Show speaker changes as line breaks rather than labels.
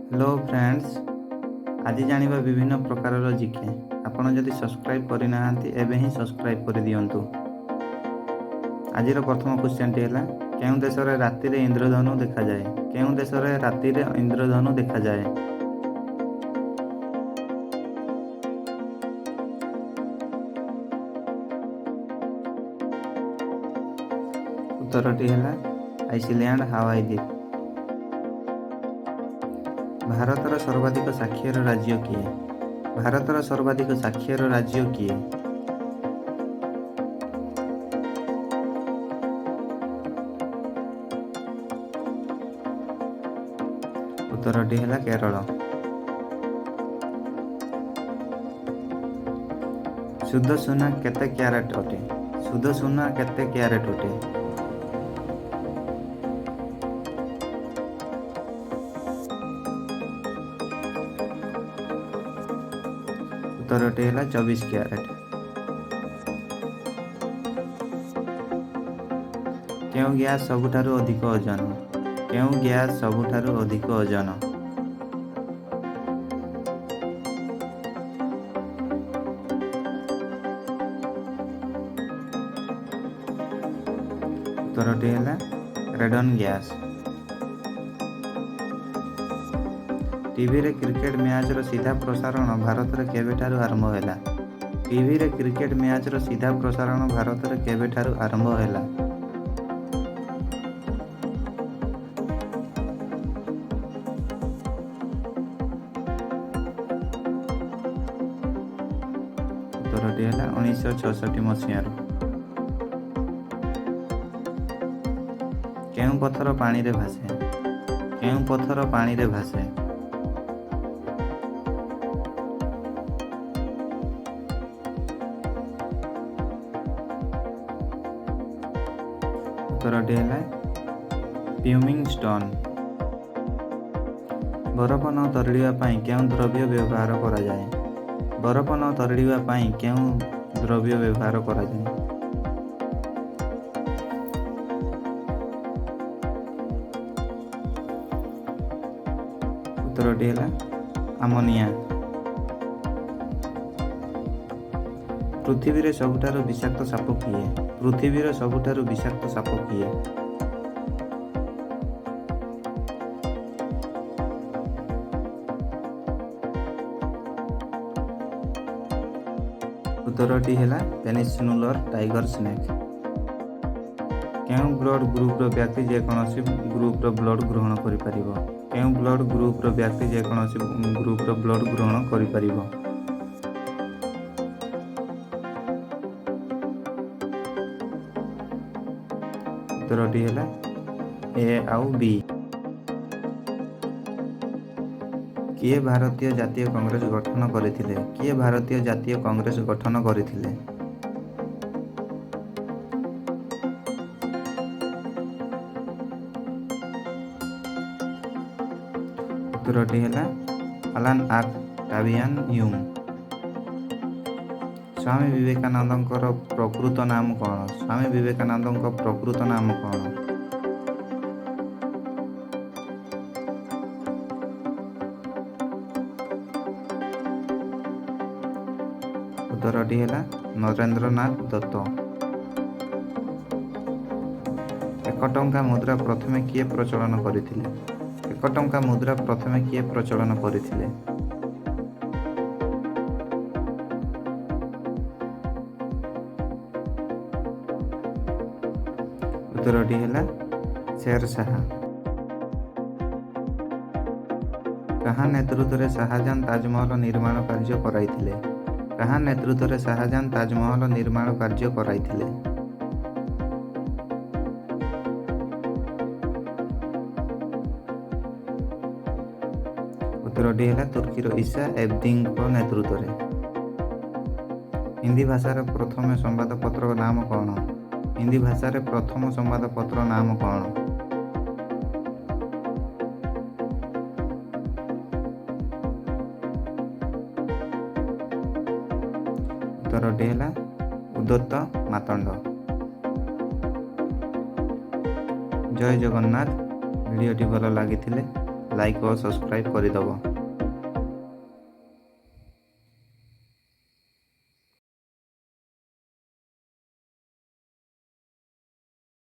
Hello friends, आज जानिबा विभिन्न प्रकार जीके। आपण जदि सब्सक्राइब करना एबे ही सब्सक्राइब कर दियंतु। आज प्रथम क्वेश्चन टी है केउं देश रे राति रे इंद्रधनु देखा जाए? केउं देश रे राति रे इंद्रधनु देखा जाए? उत्तरटी है आइसलैंड हावाई द्वीप। भारतर सर्वाधिक साक्षर राज्य किए? भारतर सर्वाधिक साक्षर राज्य किए? उत्तरटी है केरल। शुद्ध सोना केते क्यारेट अटे? शुद्ध सोना केते क्यारेट अटे? उत्तरटी है 24 क्यारेट। केउं गैस सबुठारु अधिक ओजन? केउं गैस सबुठारु अधिक ओजन? उत्तरटी है रेडन गैस। टीवी रे क्रिकेट मैच रो सीधा प्रसारण भारत रे केबेठारु आरंभ हैला? टीवी रे क्रिकेट मैच रो सीधा प्रसारण भारत रे केबेठारु आरंभ हैला? उत्तरटी है 1966 मसीहारू। केउं पत्थर पानी रे भासे? केउं पत्थर पानी रे भासे? उत्तरटी है प्यूमिंग स्टोन। बरफ न तरड़िबा पई केउं द्रव्य व्यवहार करा जाए? बरफ न तरड़िबा पई केउं द्रव्य व्यवहार करा जाए? उत्तरटी है आमोनिया। पृथ्वी रे सबुठारु विषाक्त साप किए? पृथ्वी रे सबुठारु विषाक्त साप किए? उत्तरटी है पेनिसिनुलर टाइगर स्नेक। केउं ब्लड ग्रुप रो व्यक्ति जेकोनोसी ग्रुप रो ब्लड ग्रहण करि परिबो? केउं ब्लड ग्रुप रो व्यक्ति जेकोनोसी ग्रुप रो ब्लड ग्रहण करि परिबो? उत्तरटी है ए आउ बी। किए भारतीय जातीय कांग्रेस गठन करथिले? किए भारतीय जातीय कांग्रेस गठन करथिले? उत्तरटी है अलान ऑक्टावियन ह्यूम। स्वामी विवेकानंदंकर प्रकृत नाम कौन? स्वामी विवेकानंदंकर प्रकृत नाम कौन? उत्तरटी है नरेंद्रनाथ दत्त। 1 टंका मुद्रा प्रथमे किए प्रचलन करथिले? 1 टंका मुद्रा प्रथमे किए प्रचलन करथिले? उत्तरटी है शेरशाह। कहा नेतृत्व रे शाहजहां ताजमहल निर्माण कार्य कराइथिले? कहा नेतृत्व रे शाहजहां ताजमहल निर्माण कार्य कराइथिले? उत्तरटी है तुर्की रो ईसा एब्दिन को नेतृत्व रे। हिंदी भाषा रे प्रथम संवादपत्र नाम कौन? हिंदी भाषा रे प्रथम संवादपत्र नाम कौन? उत्तरटी है उद्दत्त मातंड। जय जगन्नाथ। भिडियोटी भल लगी ଲାଇକ୍ ଓ ସବସ୍କ୍ରାଇବ୍ କରିଦେବ।